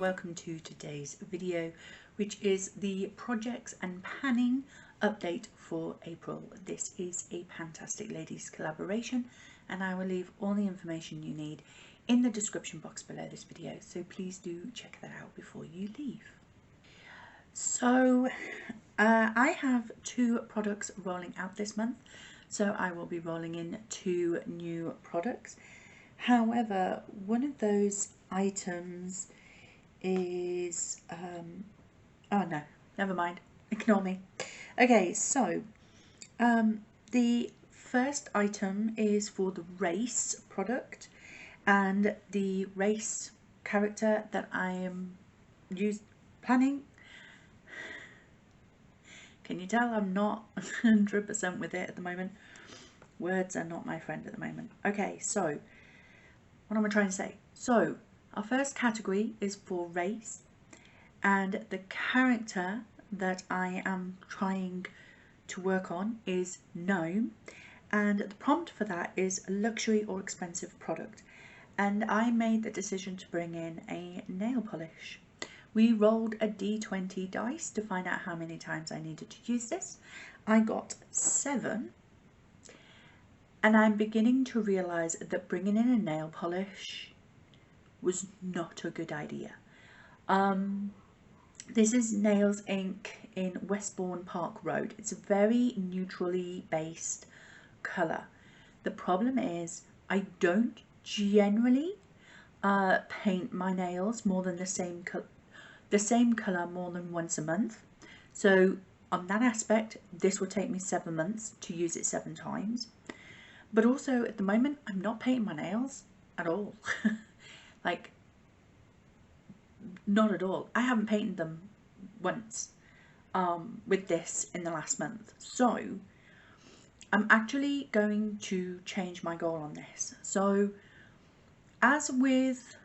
welcome to today's video, which is the projects and panning update for April. This is a PANtastic ladies collaboration, and I will leave all the information you need in the description box below this video, so please do check that out before you leave. So I have two products rolling out this month, so I will be rolling in two new products. However, one of those items is oh no, never mind, ignore me. Okay, so the first item is for the race product, and the race character that I am planning. Can you tell I'm not 100% with it at the moment? Words are not my friend at the moment. Okay, so what am I trying to say? So our first category is for race, and the character that I am trying to work on is Gnome, and the prompt for that is a luxury or expensive product, and I made the decision to bring in a nail polish. We rolled a d20 dice to find out how many times I needed to use this. I got 7. And I'm beginning to realise that bringing in a nail polish was not a good idea. This is Nails Inc. in Westbourne Park Road. It's a very neutrally based colour. The problem is I don't generally paint my nails more than the same colour more than once a month. So on that aspect, this will take me 7 months to use it 7 times. But also at the moment, I'm not painting my nails at all. Like, not at all. I haven't painted them once with this in the last month. So I'm actually going to change my goal on this. So as with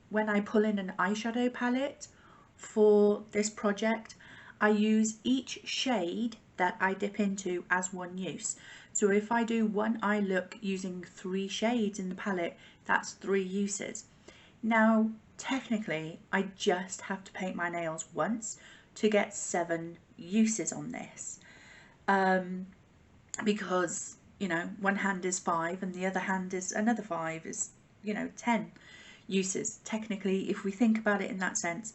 when I pull in an eyeshadow palette for this project, I use each shade that I dip into as one use. So if I do one eye look using 3 shades in the palette, that's 3 uses. Now, technically, I just have to paint my nails once to get 7 uses on this. Because, you know, one hand is 5 and the other hand is another 5, is, you know, 10 uses, technically, if we think about it in that sense.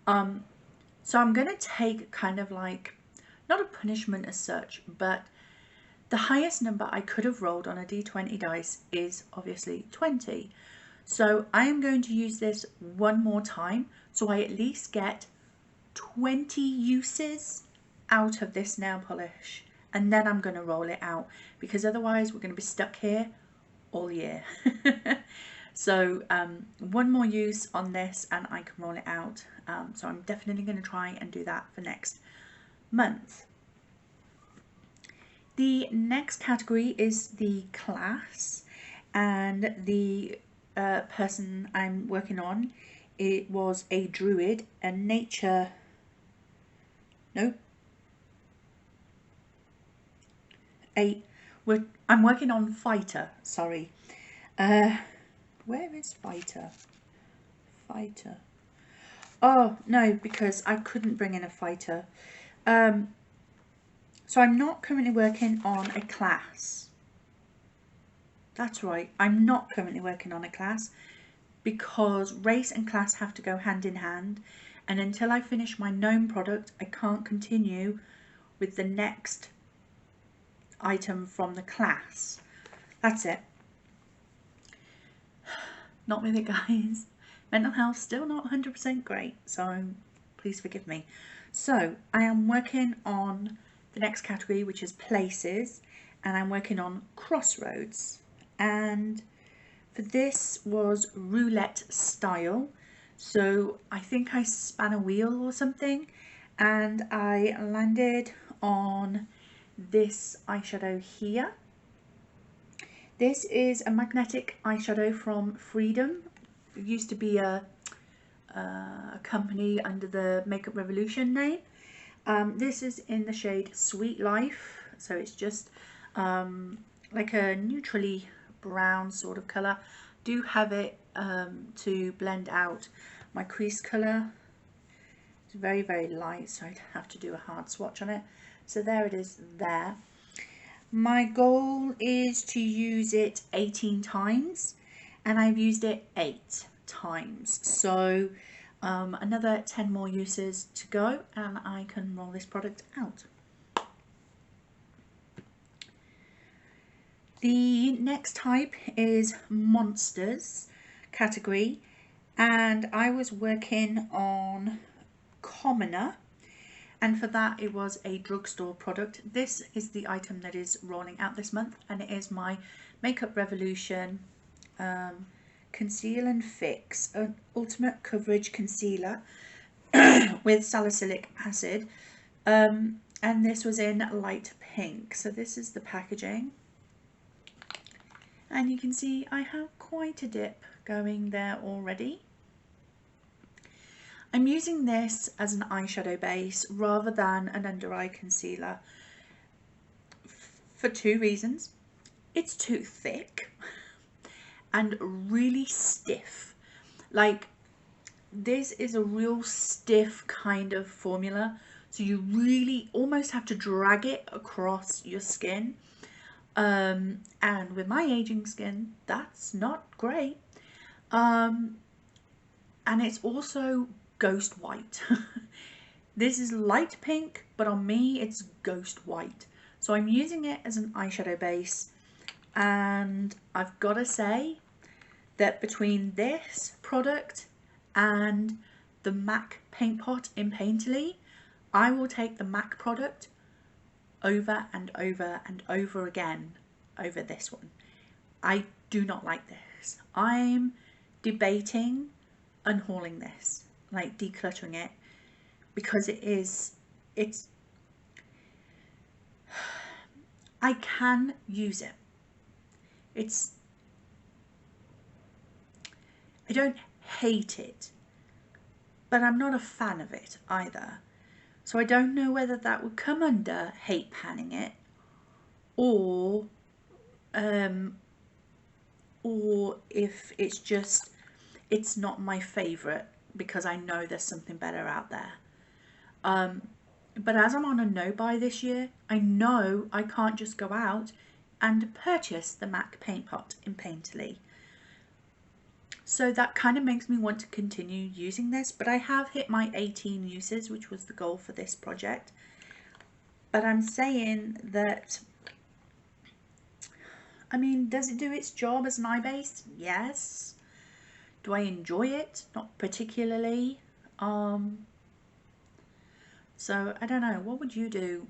So I'm going to take kind of like, not a punishment as such, but the highest number I could have rolled on a d20 dice is obviously 20. So I am going to use this one more time, so I at least get 20 uses out of this nail polish, and then I'm going to roll it out, because otherwise we're going to be stuck here all year. So one more use on this and I can roll it out. So I'm definitely going to try and do that for next month. The next category is the class, and the person I'm working on, it was a druid, a nature, nope, I'm working on fighter, sorry. Where is fighter? Fighter. Oh, no, because I couldn't bring in a fighter. So I'm not currently working on a class. That's right, I'm not currently working on a class, because race and class have to go hand in hand, and until I finish my gnome product, I can't continue with the next item from the class. That's it. Not with it, guys. Mental health still not 100% great, so please forgive me. So I am working on the next category, which is places, and I'm working on crossroads, and for this was roulette style. So I think I span a wheel or something, and I landed on this eyeshadow here. This is a magnetic eyeshadow from Freedom. It used to be a company under the Makeup Revolution name. This is in the shade Sweet Life, so it's just like a neutrally brown sort of colour. Do have it to blend out My crease colour is very, very light, so I'd have to do a hard swatch on it. So there it is there. My goal is to use it 18 times, and I've used it 8 times. So another 10 more uses to go, and I can roll this product out. The next type is Monsters category, and I was working on Commoner, and for that it was a drugstore product. This is the item that is rolling out this month, and it is my Makeup Revolution Conceal and Fix an Ultimate Coverage Concealer with salicylic acid, and this was in light pink. So this is the packaging, and you can see I have quite a dip going there already. I'm using this as an eyeshadow base rather than an under eye concealer for 2 reasons. It's too thick and really stiff. Like, this is a real stiff kind of formula, so you really almost have to drag it across your skin, and with my aging skin that's not great. And it's also ghost white. This is light pink, but on me it's ghost white. So I'm using it as an eyeshadow base, and I've got to say that between this product and the MAC paint pot in Painterly, I will take the MAC product over and over and over again over this one. I do not like this. I'm debating unhauling this, like decluttering it, because I can use it. I don't hate it, but I'm not a fan of it either. So I don't know whether that would come under hate panning it, or if it's just, it's not my favourite because I know there's something better out there. But as I'm on a no buy this year, I know I can't just go out and purchase the MAC paint pot in Painterly. So that kind of makes me want to continue using this, but I have hit my 18 uses, which was the goal for this project. But I'm saying that, I mean, does it do its job as an eye base? Yes. Do I enjoy it? Not particularly. So I don't know, what would you do?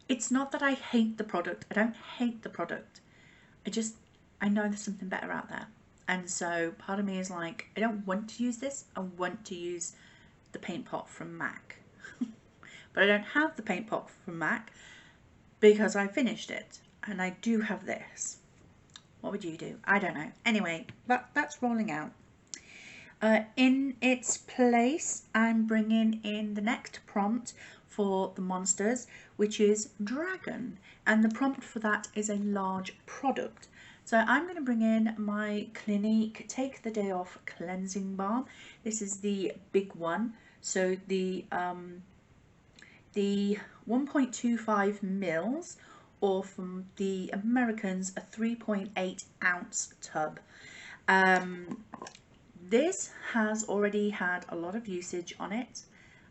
It's not that I hate the product. I don't hate the product. I know there's something better out there. And so part of me is like, I don't want to use this. I want to use the paint pot from MAC. But I don't have the paint pot from MAC because I finished it. And I do have this. What would you do? I don't know. Anyway, that's rolling out. In its place, I'm bringing in the next prompt for the monsters, which is dragon, and the prompt for that is a large product. So I'm going to bring in my Clinique Take the Day Off cleansing balm. This is the big one, so the 1.25 mils, or from the Americans, a 3.8 ounce tub. This has already had a lot of usage on it.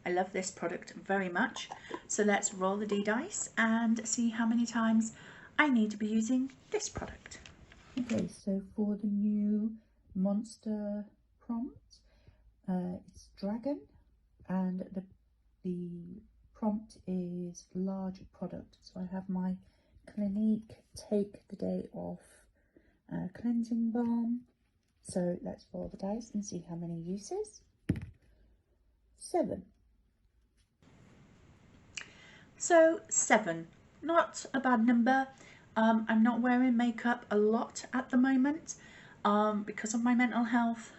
I love this product very much. So let's roll the D-dice and see how many times I need to be using this product. Okay, so for the new monster prompt, it's dragon, and the prompt is large product. So I have my Clinique Take the Day Off cleansing balm. So let's roll the dice and see how many uses. 7. So 7, not a bad number. I'm not wearing makeup a lot at the moment because of my mental health.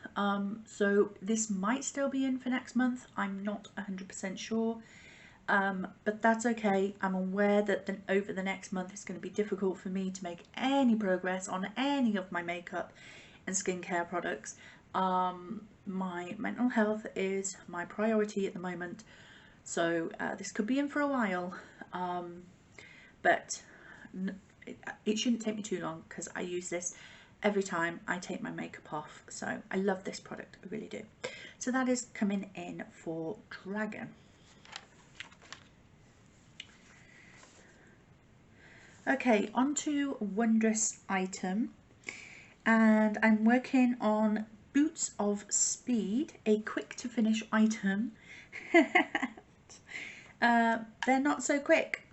So this might still be in for next month. I'm not 100% sure. But that's okay. I'm aware that over the next month it's going to be difficult for me to make any progress on any of my makeup and skincare products, my mental health is my priority at the moment, so this could be in for a while, but it shouldn't take me too long because I use this every time I take my makeup off. So I love this product, I really do. So that is coming in for Dragon. Okay, on to Wondrous Item, and I'm working on Boots of Speed, a quick to finish item. They're not so quick.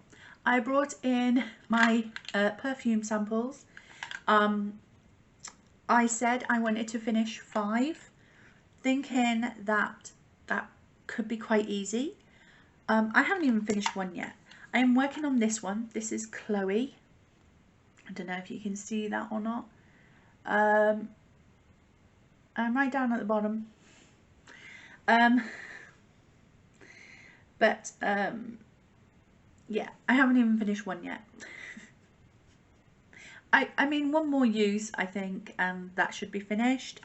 I brought in my perfume samples. I said I wanted to finish 5, thinking that that could be quite easy. I haven't even finished one yet. I am working on this one. This is Chloe. I don't know if you can see that or not. I'm right down at the bottom. Yeah, I haven't even finished one yet. I mean, one more use, I think, and that should be finished.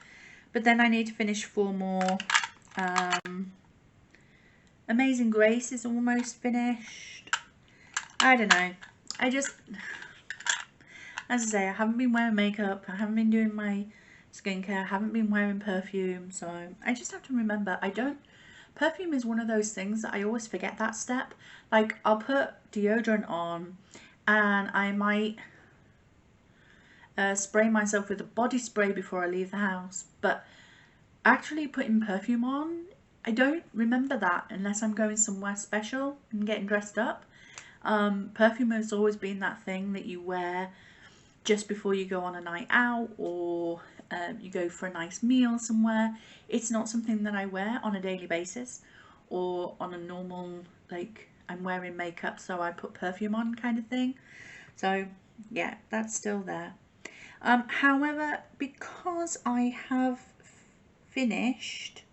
But then I need to finish 4 more. Amazing Grace is almost finished. I don't know. I just, as I say, I haven't been wearing makeup. I haven't been doing my skincare. I haven't been wearing perfume. So I just have to remember, perfume is one of those things that I always forget that step. Like, I'll put deodorant on and I might spray myself with a body spray before I leave the house, but actually putting perfume on, I don't remember that unless I'm going somewhere special and getting dressed up. Perfume has always been that thing that you wear just before you go on a night out, or you go for a nice meal somewhere. It's not something that I wear on a daily basis or on a normal, like, I'm wearing makeup so I put perfume on kind of thing. So yeah, that's still there. However, because I have finished,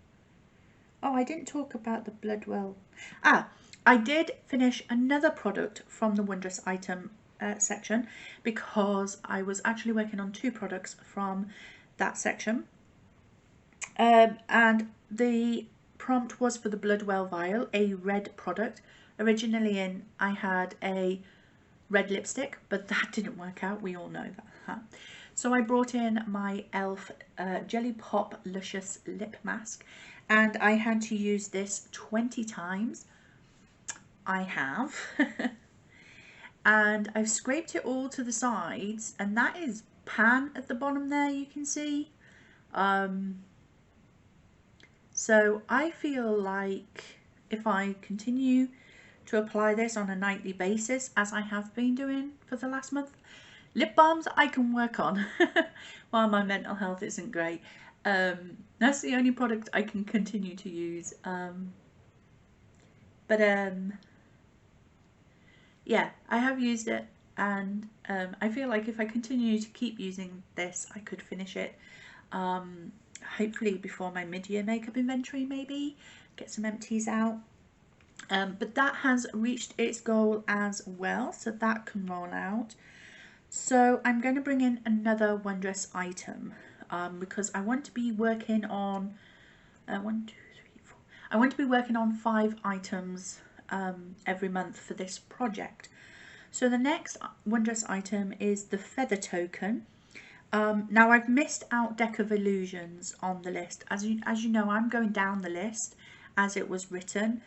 oh, I didn't talk about the Bloodwell. I did finish another product from the Wondrous Item section, because I was actually working on 2 products from that section. And the prompt was for the Bloodwell Vial, a red product. Originally I had a red lipstick, but that didn't work out. We all know that. So I brought in my e.l.f. Jelly Pop Luscious Lip Mask, and I had to use this 20 times. I have. And I've scraped it all to the sides, and that is pan at the bottom there, you can see. So I feel like if I continue to apply this on a nightly basis, as I have been doing for the last month, lip balms I can work on while my mental health isn't great. That's the only product I can continue to use. Yeah, I have used it, and I feel like if I continue to keep using this, I could finish it. Hopefully before my mid-year makeup inventory, maybe get some empties out. But that has reached its goal as well, so that can roll out. So I'm going to bring in another Wondrous Item, because I want to be working on 1, 2, 3, 4. I want to be working on 5 items every month for this project. So the next Wondrous Item is the Feather Token. Now I've missed out Deck of Illusions on the list. As you know, I'm going down the list as it was written.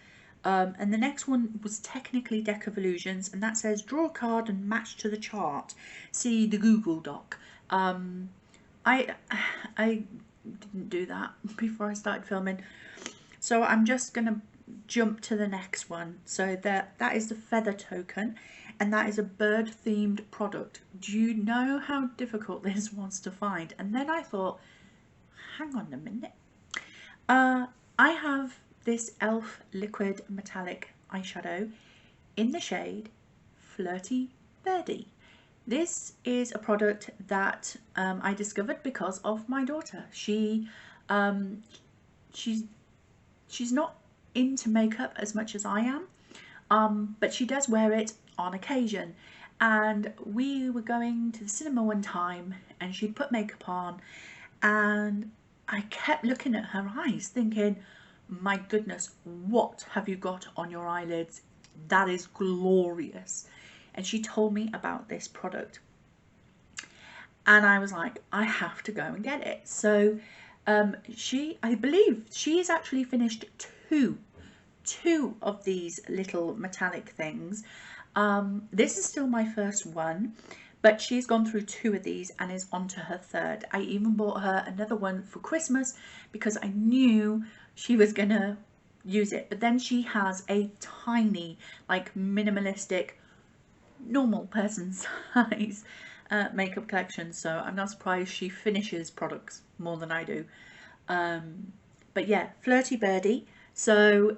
And the next one was technically Deck of Illusions, and that says draw a card and match to the chart. See the Google Doc. I didn't do that before I started filming, so I'm just gonna jump to the next one. So that is the Feather Token, and that is a bird themed product. Do you know how difficult this was to find? And then I thought, hang on a minute, I have this e.l.f. liquid metallic eyeshadow in the shade Flirty Birdie. This is a product that I discovered because of my daughter. She's not into makeup as much as I am, but she does wear it on occasion. And we were going to the cinema one time, and she put makeup on, and I kept looking at her eyes thinking, my goodness, what have you got on your eyelids? That is glorious. And she told me about this product. And I was like, I have to go and get it. So I believe she has actually finished two of these little metallic things. This is still my first one, but she's gone through two of these and is on to her third. I even bought her another one for Christmas because I knew she was gonna use it. But then she has a tiny, like minimalistic, normal person size makeup collection, so I'm not surprised she finishes products more than I do. But yeah, Flirty Birdie. So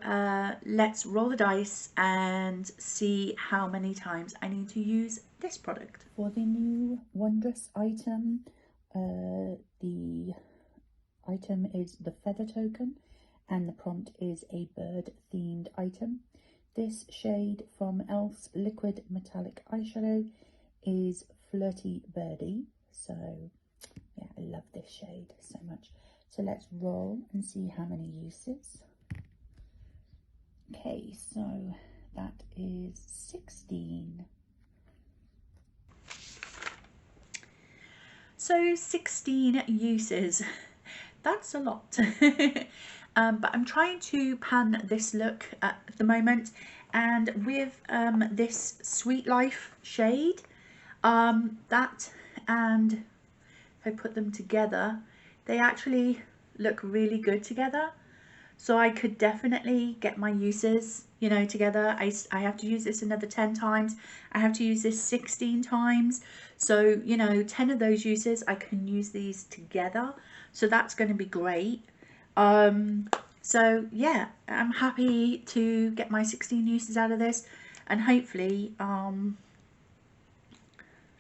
let's roll the dice and see how many times I need to use this product. For the new wondrous item, the item is the feather token and the prompt is a bird themed item. This shade from e.l.f.'s liquid metallic eyeshadow is Flirty Birdie. So yeah, I love this shade so much. So let's roll and see how many uses. Okay, so that is 16. So 16 uses. That's a lot. But I'm trying to pan this look at the moment, and with this Sweet Life shade, that and if I put them together, they actually look really good together. So I could definitely get my uses, you know, together. I have to use this another 10 times. I have to use this 16 times. So, you know, 10 of those uses, I can use these together. So that's going to be great. So yeah, I'm happy to get my 16 uses out of this and hopefully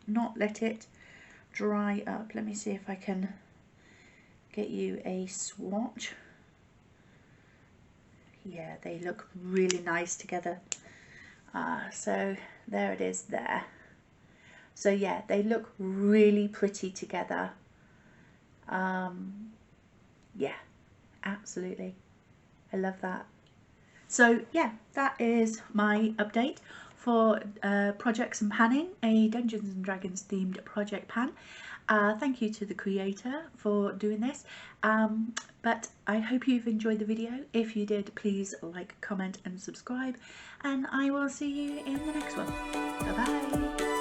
not let it dry up. Let me see if I can get you a swatch. Yeah, they look really nice together. So there it is there. So yeah, they look really pretty together. Yeah, absolutely. I love that. So yeah, that is my update for projects and panning, a Dungeons and Dragons themed project pan. Thank you to the creator for doing this, but I hope you've enjoyed the video. If you did, please like, comment and subscribe, and I will see you in the next one. Bye bye.